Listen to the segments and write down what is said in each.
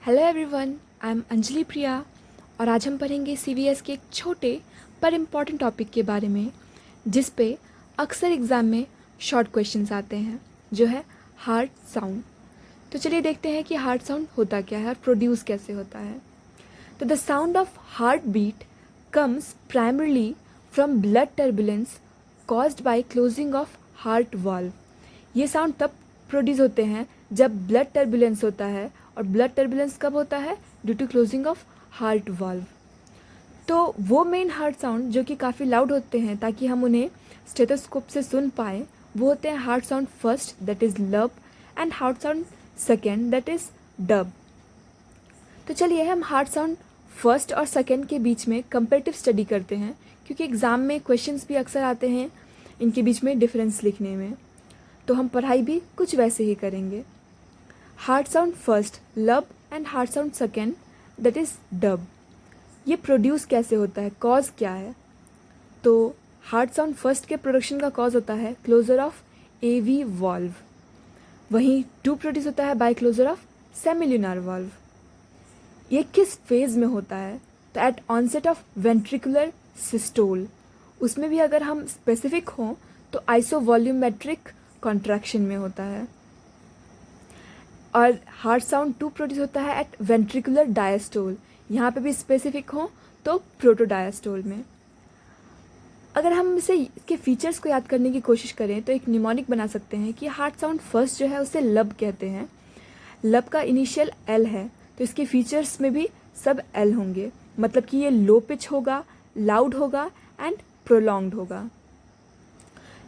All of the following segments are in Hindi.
Hello everyone, I am Anjali Priya और आज हम पढ़ेंगे सीवीएस के एक छोटे पर इम्पॉर्टेंट टॉपिक के बारे में जिस पे अक्सर एग्ज़ाम में शॉर्ट क्वेश्चंस आते हैं, जो है हार्ट साउंड। तो चलिए देखते हैं कि हार्ट साउंड होता क्या है और प्रोड्यूस कैसे होता है। तो the sound of heartbeat comes primarily from blood turbulence caused by closing of heart valve. ये साउंड तब प्रोड्यूस होते हैं जब ब्लड टर्बुलेंस होता है, और ब्लड टर्बुलेंस कब होता है? Due to closing of heart valve. तो वो मेन हार्ट साउंड जो कि काफ़ी लाउड होते हैं ताकि हम उन्हें स्टेथोस्कोप से सुन पाए, वो होते हैं heart sound first that is lub and heart sound second that is dub. तो चलिए हम हार्ट साउंड फर्स्ट और सेकेंड के बीच में कंपेरेटिव स्टडी करते हैं, क्योंकि एग्ज़ाम में क्वेश्चंस भी अक्सर आते हैं इनके बीच में डिफरेंस लिखने में। तो हम पढ़ाई भी कुछ वैसे ही करेंगे। Heart sound first lub and heart sound second that is dub, ये प्रोड्यूस कैसे होता है, कॉज क्या है? तो हार्ट साउंड फर्स्ट के प्रोडक्शन का कॉज होता है क्लोजर ऑफ एवी वाल्व, वहीं टू प्रोड्यूस होता है by closure of semilunar valve. ये किस फेज में होता है? तो at onset of ventricular systole, उसमें भी अगर हम स्पेसिफिक हों तो आइसोवॉल्यूमेट्रिक कॉन्ट्रैक्शन में होता है। और हार्ट साउंड टू प्रोड्यूस होता है एट वेंट्रिकुलर डायस्टोल, यहाँ पे भी स्पेसिफिक हो तो प्रोटोडायस्टोल में। अगर हम इसके फीचर्स को याद करने की कोशिश करें तो एक निमोनिक बना सकते हैं कि हार्ट साउंड फर्स्ट जो है उसे लब कहते हैं। लब का इनिशियल एल है, तो इसके फीचर्स में भी सब एल होंगे, मतलब कि ये लो पिच होगा, लाउड होगा एंड प्रोलॉन्ग्ड होगा।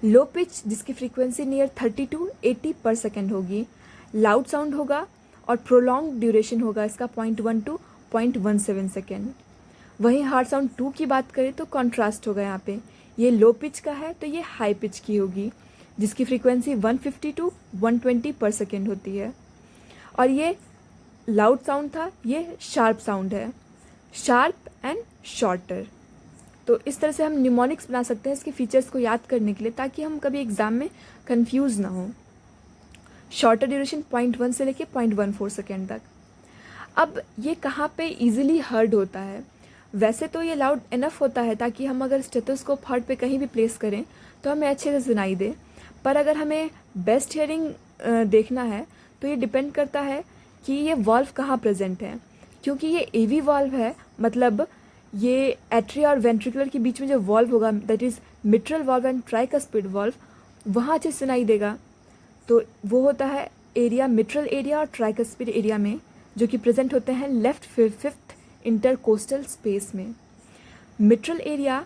लो पिच जिसकी फ्रीक्वेंसी नियर 30 to 80 पर सेकेंड होगी, लाउड साउंड होगा और प्रोलॉन्ग ड्यूरेशन होगा इसका 0.1 to 0.17 सेकेंड। वहीं हार्ट साउंड टू की बात करें तो कॉन्ट्रास्ट होगा, यहाँ पे ये लो पिच का है तो ये हाई पिच की होगी जिसकी फ्रीक्वेंसी 150 to 120 पर सेकेंड होती है। और ये लाउड साउंड था, ये शार्प साउंड है, शार्प एंड शॉर्टर। तो इस तरह से हम निमोनिक्स बना सकते हैं इसके फीचर्स को याद करने के लिए, ताकि हम कभी एग्जाम में कंफ्यूज ना हो। शॉर्टर ड्यूरेशन 0.1 से लेके 0.14 सेकेंड तक। अब ये कहाँ पे इजीली हर्ड होता है? वैसे तो ये लाउड इनफ होता है ताकि हम अगर स्टेथोस्कोप हार्ट पे कहीं भी प्लेस करें तो हमें अच्छे से सुनाई दे, पर अगर हमें बेस्ट हियरिंग देखना है तो ये डिपेंड करता है कि ये वाल्व कहाँ प्रेजेंट है। क्योंकि ये एवी वाल्व है, मतलब ये एट्रिया और वेंट्रिकुलर के बीच में जो वाल्व होगा that is mitral valve and tricuspid valve, वहाँ अच्छे सुनाई देगा। तो वो होता है एरिया मिट्रल एरिया और ट्राइकस्पिड एरिया में, जो कि प्रेजेंट होते हैं लेफ्ट फिफ्थ इंटरकोस्टल स्पेस में। मिट्रल एरिया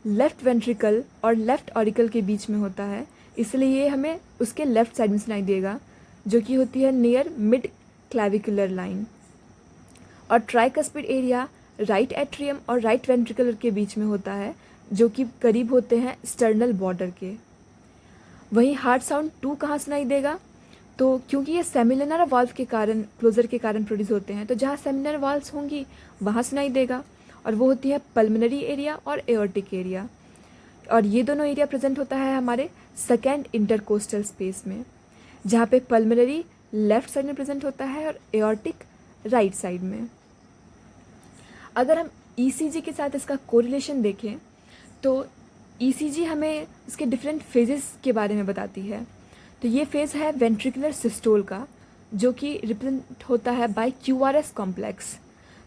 लेफ्ट वेंट्रिकल और लेफ्ट ऑरिकल के बीच में होता है, इसलिए ये हमें उसके लेफ्ट साइड में सुनाई देगा, जो कि होती है नियर मिड क्लैविकुलर लाइन। और ट्राइकस्पिड एरिया राइट एट्रियम और राइट वेंट्रिकुलर के बीच में होता है, जो कि करीब होते हैं स्टर्नल बॉर्डर के। वहीं हार्ट साउंड टू कहाँ सुनाई देगा? तो क्योंकि ये सेमिलुनर वाल्व के कारण, क्लोजर के कारण प्रोड्यूस होते हैं, तो जहाँ सेमिलुनर वाल्व्स होंगी वहाँ सुनाई देगा, और वो होती है पल्मोनरी एरिया और एओर्टिक एरिया। और ये दोनों एरिया प्रेजेंट होता है हमारे सेकेंड इंटरकोस्टल स्पेस में, जहाँ पे पल्मोनरी लेफ्ट साइड में प्रेजेंट होता है और एओर्टिक राइट साइड में। अगर हम ईसीजी के साथ इसका कोरिलेशन देखें तो ईसीजी हमें इसके डिफरेंट फेजेस के बारे में बताती है। तो ये फेज़ है वेंट्रिकुलर सिस्टोल का, जो कि रिप्रेजेंट होता है बाय क्यूआरएस कॉम्प्लेक्स।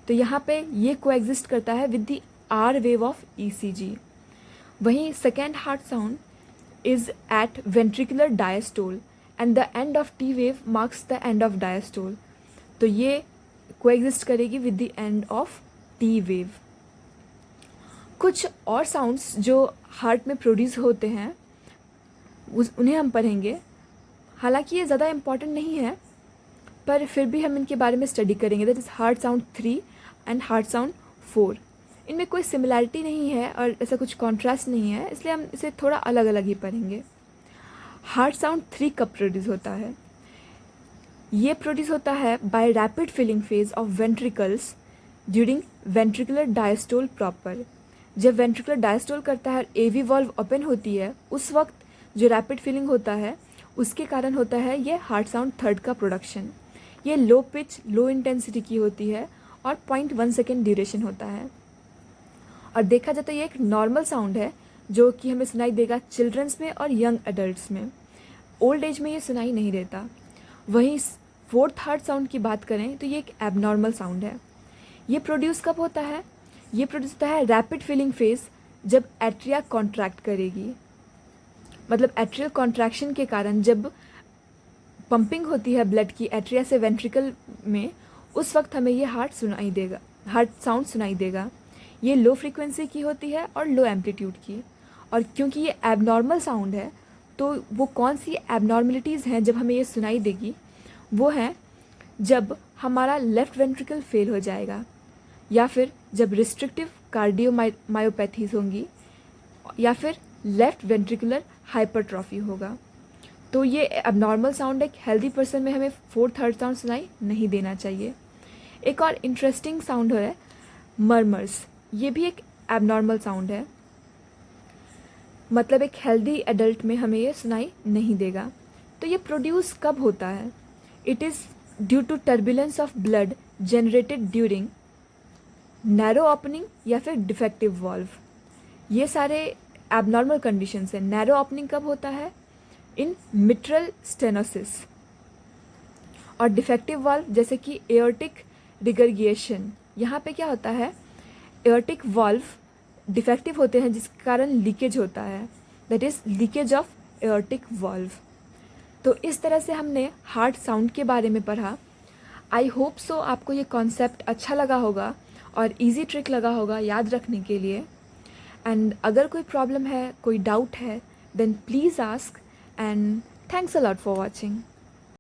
तो यहाँ पे ये कोएग्जिस्ट करता है with the R wave of ECG. वहीं second heart sound is at ventricular diastole and the end of T wave marks the end of diastole. तो ये कोएग्जिस्ट करेगी with the end of T wave. कुछ और साउंड्स जो हार्ट में प्रोड्यूस होते हैं उन्हें हम पढ़ेंगे। हालांकि ये ज़्यादा इम्पॉर्टेंट नहीं है, पर फिर भी हम इनके बारे में स्टडी करेंगे। That is heart sound 3 and heart sound 4। इनमें कोई सिमिलैरिटी नहीं है और ऐसा कुछ कॉन्ट्रास्ट नहीं है, इसलिए हम इसे थोड़ा अलग अलग ही पढ़ेंगे। हार्ट साउंड 3 कब प्रोड्यूस होता है? ये प्रोड्यूस होता है by rapid filling phase of ventricles during ventricular diastole proper. जब वेंट्रिकुलर डायस्टोल करता है, एवी वाल्व ओपन होती है, उस वक्त जो रैपिड फिलिंग होता है उसके कारण होता है ये हार्ट साउंड थर्ड का प्रोडक्शन। ये लो पिच लो इंटेंसिटी की होती है और 0.1 सेकेंड ड्यूरेशन होता है। और देखा जाए तो ये एक नॉर्मल साउंड है जो कि हमें सुनाई देगा चिल्ड्रंस में और यंग एडल्ट्स में। ओल्ड एज में ये सुनाई नहीं देता। वहीं फोर्थ हार्ट साउंड की बात करें तो ये एक एबनॉर्मल साउंड है। ये प्रोड्यूस कब होता है? ये प्रोड्यूस होता है रैपिड फिलिंग फेज, जब एट्रिया कॉन्ट्रैक्ट करेगी। मतलब एट्रियल कॉन्ट्रैक्शन के कारण जब पंपिंग होती है ब्लड की एट्रिया से वेंट्रिकल में, उस वक्त हमें ये हार्ट साउंड सुनाई देगा। ये लो फ्रीक्वेंसी की होती है और लो एम्पलीट्यूड की। और क्योंकि ये एबनॉर्मल साउंड है तो वो कौन सी एबनॉर्मलिटीज़ हैं जब हमें ये सुनाई देगी? वो है जब हमारा लेफ़्ट वेंट्रिकल फेल हो जाएगा, या फिर जब रिस्ट्रिक्टिव कार्डियोमायोपैथीज होंगी, या फिर लेफ़्ट वेंट्रिकुलर हाइपरट्रॉफी होगा। तो ये एबनॉर्मल साउंड एक हेल्दी पर्सन में हमें फोर्थ हार्ट साउंड सुनाई नहीं देना चाहिए। एक और इंटरेस्टिंग साउंड है मर्मर्स। ये भी एक एबनॉर्मल साउंड है, मतलब एक हेल्दी एडल्ट में हमें ये सुनाई नहीं देगा। तो ये प्रोड्यूस कब होता है? It is due to turbulence of blood generated during narrow opening या फिर डिफेक्टिव वॉल्व। ये सारे एबनॉर्मल कंडीशंस हैं। नैरो ओपनिंग कब होता है? In mitral stenosis. और डिफेक्टिव वाल्व जैसे कि एओर्टिक रिगर्गिएशन, यहाँ पे क्या होता है? एओर्टिक वाल्व डिफेक्टिव होते हैं जिसके कारण लीकेज होता है, that is leakage of aortic valve. तो इस तरह से हमने हार्ट साउंड के बारे में पढ़ा। आई होप सो आपको ये कॉन्सेप्ट अच्छा लगा होगा और इजी ट्रिक लगा होगा याद रखने के लिए। एंड अगर कोई प्रॉब्लम है, कोई डाउट है, then please ask, and thanks a lot for watching.